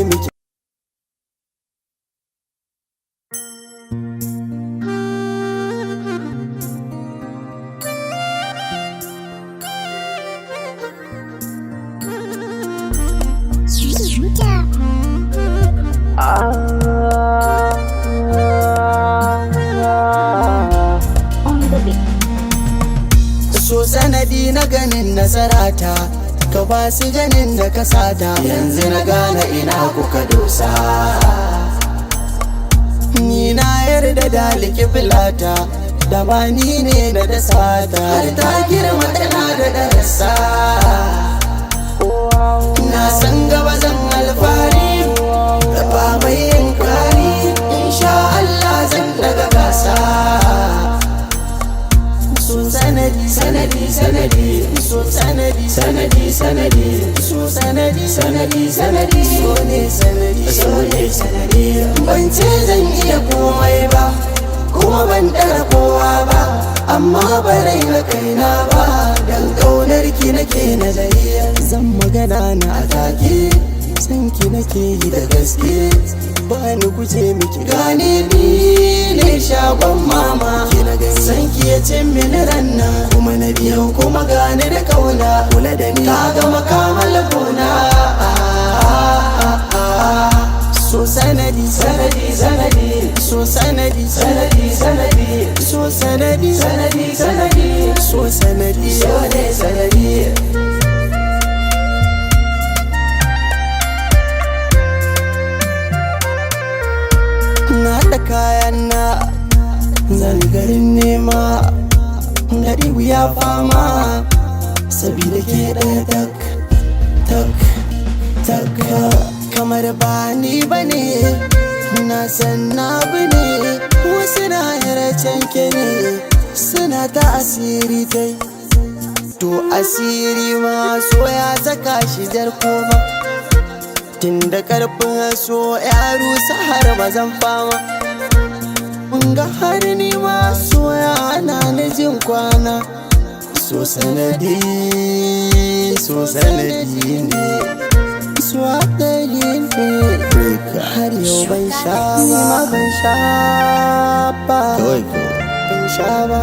miki. So sanadi na ganin nasarata, ka ba su ganin da kasata. Yanzu na gane ina kuka dosa. Ni na yarda da likifilata, da ba ni ne na dasata. Har ta girma tana da darasa. Na san gaba zan alfahari, da ba mai yin kari. Insha Allah zan daga gasa. So sanadi, sanadi, sanadi. So sanadi, sanadi, sanadi. So sanadi, sanadi, sanadi. So ne sanadi, so ne sanadi. Ban ce zan iya komai ba, kuma ban ɗara kowa ba, amma ba raina kaina ba. Dan ƙaunar ki nake nazari, zan magana na atake. San ki nake yi da gaske, ba ni guje miki. Gane ni ne shagon mama, san ki ya ce mini ranna, kuma na biyan kuma gane da kauna. Kula da ni ka gama kamal gona. So sanadi, sanadi, sanadi. So sanadi, sanadi, sanadi. So sanadi, sanadi, sanadi. So sanadi, so ne sanadi. Na da kayan na zan garin nema, gari wuya fama, sabida ke ɗaya tak, tak, tak. Kamar ba ni bane, na san na bane. Wasu na yaracen ke ne, suna ta asiri tai. To asiri ma so ya saka shi jar koma. Tunda karfin so ya rusa har mazan fama. Mun ga har ni ma so ya hana ni jin kwana. So sanadi, so sanadi ne. So hadari ne. Har yau ban sha ba, ban sha ba.